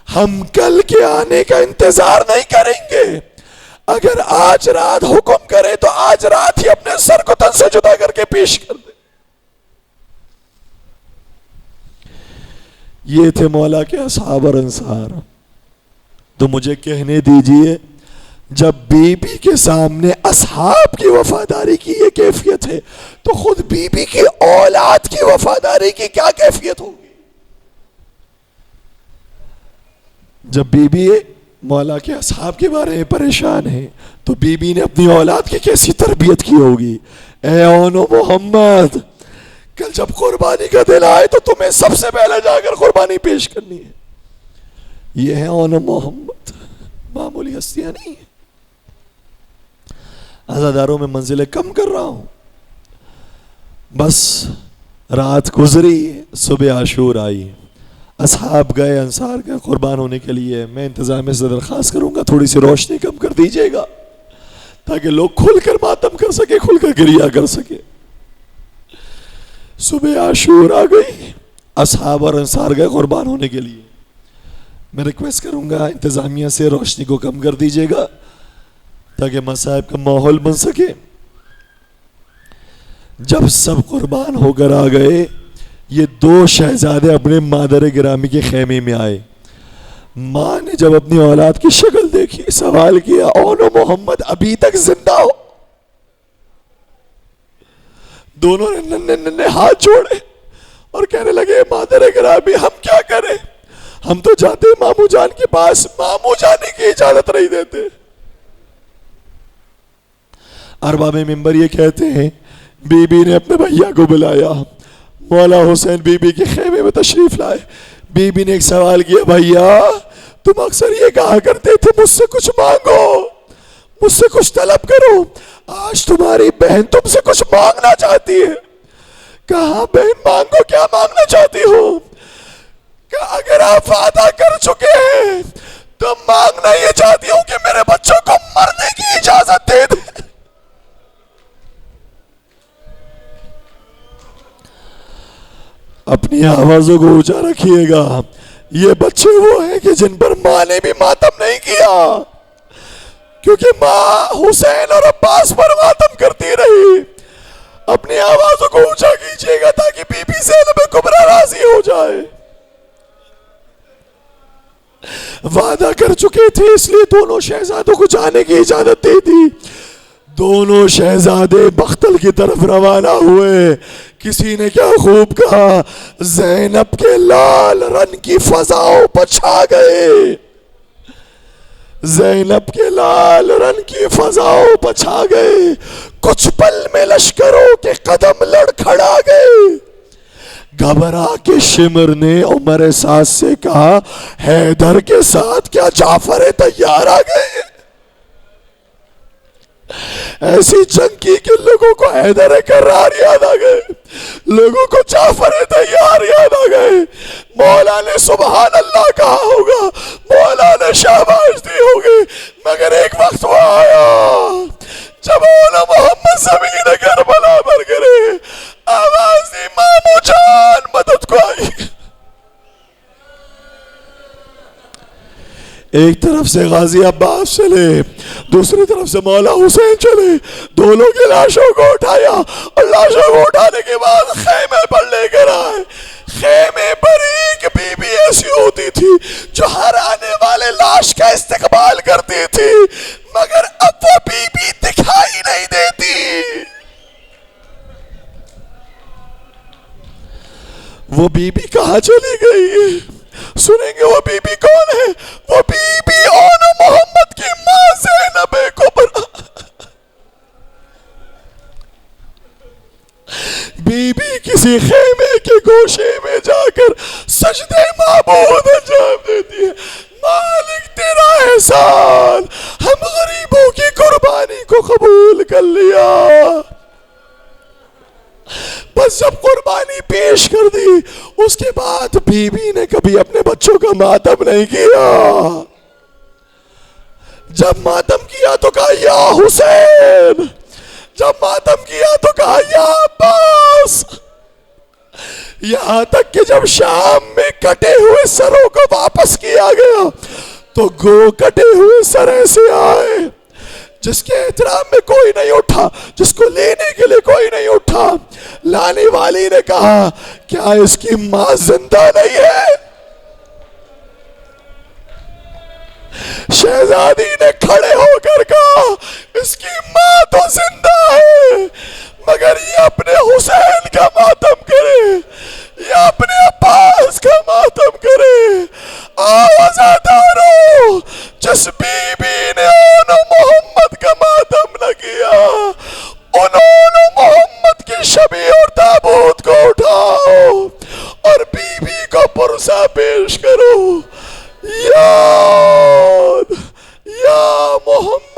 ہم کل کے آنے کا انتظار نہیں کریں گے, اگر آج رات حکم کرے تو آج رات ہی اپنے سر کو تن سے جدا کر کے پیش کر دے. یہ تھے مولا کے اصحاب اور انصار. تو مجھے کہنے دیجئے جب بی بی کے سامنے اصحاب کی وفاداری کی یہ کیفیت ہے تو خود بی بی کی اولاد کی وفاداری کی کیا کیفیت ہوگی. جب بی بی مولا کے اصحاب کے بارے میں پریشان ہے تو بی بی نے اپنی اولاد کی کیسی تربیت کی ہوگی. اے اون محمد کل جب قربانی کا دن آئے تو تمہیں سب سے پہلے جا کر قربانی پیش کرنی ہے. یہ ہے اون محمد, معمولی ہستیاں نہیں ہیں. عزاداروں میں منزلیں کم کر رہا ہوں. بس رات گزری, صبح عاشور آئی, اصحاب گئے انصار کے قربان ہونے کے لیے. میں انتظامیہ سے درخواست کروں گا تھوڑی سی روشنی کم کر دیجیے گا تاکہ لوگ کھل کر ماتم کر سکے, کھل کر گریہ کر سکے. صبح عاشور آ گئی, اصحاب اور انصار گئے قربان ہونے کے لیے. میں ریکویسٹ کروں گا انتظامیہ سے روشنی کو کم کر دیجیے گا تاکہ مصائب کا ماحول بن سکے. جب سب قربان ہو کر آ گئے یہ دو شہزادے اپنے مادر گرامی کے خیمے میں آئے. ماں نے جب اپنی اولاد کی شکل دیکھی سوال کیا اون محمد ابھی تک زندہ ہو. دونوں نے ننھے ہاتھ جوڑے اور کہنے لگے مادر گرامی ہم کیا کریں, ہم تو جاتے ماموں جان کے پاس, ماموں جانے کی اجازت نہیں دیتے. ارباب منبر یہ کہتے ہیں بی بی نے اپنے بھیا کو بلایا, مولا حسین بی بی کے خیمے میں تشریف لائے. بی بی نے ایک سوال کیا بھیا تم اکثر یہ کہا کرتے تھے مجھ سے کچھ مانگو, مجھ سے کچھ طلب کرو, آج تمہاری بہن تم سے کچھ مانگنا چاہتی ہے. کہا بہن مانگو, کیا مانگنا چاہتی ہو. کہ اگر آپ وعدہ کر چکے ہیں تو مانگنا یہ چاہتی ہوں کہ میرے بچوں کو مرنے کی اجازت دے دیں. اپنی آوازوں کو اونچا رکھیے گا, یہ بچے وہ ہیں کہ جن پر ماں نے بھی ماتم نہیں کیا, کیونکہ ماں حسین اور عباس پر ماتم کرتی رہی. اپنی آوازوں کو اونچا کیجیے گا تاکہ بی بی زینب کبریٰ راضی ہو جائے. وعدہ کر چکے تھے اس لیے دونوں شہزادوں کو جانے کی اجازت دے دی. دونوں شہزادے بختل کی طرف روانہ ہوئے. کسی نے کیا خوب کہا, زینب کے لال رن کی فضاؤں پر چھا گئے. زینب کے لال رن کی فضاؤں پر چھا گئے. کچھ پل میں لشکروں کے قدم لڑکھڑا گئے. گھبرا کے شمر نے عمر سعد سے کہا حیدر کے ساتھ کیا جعفر تیار آ گئے. ایسی جنگ کی کہ لوگوں کو حیدر کرار یاد آ گئے, لوگوں کو جعفر تیار یاد آ گئے. مولا نے سبحان اللہ کہا ہوگا, مولا نے شاباش دی ہوگی, مگر ایک وقت وہ آیا جب مولا محمد زمین کربلا پر گرے, آواز دی مامو جان مدد کو آئی. ایک طرف سے غازی عباس چلے, دوسری طرف سے مولا حسین چلے, دونوں کی لاشوں کو اٹھایا اور لاشوں کو اٹھانے کے بعد خیمے پر لے کر آئے. خیمے پر ایک بی بی ایسی ہوتی تھی جو ہر آنے والے لاش کا استقبال کرتی تھی, مگر اب وہ بی بی دکھائی نہیں دیتی. وہ بی بی کہاں چلی گئی؟ سنیں گے وہ بی بی کون ہے؟ وہ بی بی اون محمد کی ماں زینب کبریٰ. بی بی کسی خیمے کے گوشے میں جا کر سجدے معبود انجام دیتی ہے. مالک تیرا احسان, ہم غریبوں کی قربانی کو قبول کر لیا. بس جب قربانی پیش کر دی, اس کے بعد بی بی نے کبھی اپنے بچوں کا ماتم نہیں کیا. جب ماتم کیا تو کہا یا حسین, جب ماتم کیا تو کہا یا عباس. یہاں تک کہ جب شام میں کٹے ہوئے سروں کو واپس کیا گیا تو گو کٹے ہوئے سر ایسے آئے جس کے احترام میں کوئی نہیں اٹھا, جس کو لینے کے لیے کوئی نہیں اٹھا. لانے والی نے کہا کیا اس کی ماں زندہ نہیں ہے؟ شہزادی نے کھڑے ہو کر کہا اس کی ماں تو زندہ ہے, مگر یہ اپنے حسین کا ماتم کرے, یہ اپنے عباس کا ماتم کرے. آوازادارو, جس بی بی نے اون محمد کا ماتم نہ کیا, انہوں محمد کی شبیہ اور تابوت کو اٹھاؤ اور بی بی کو پرسہ پیش کرو. یاد یا محمد.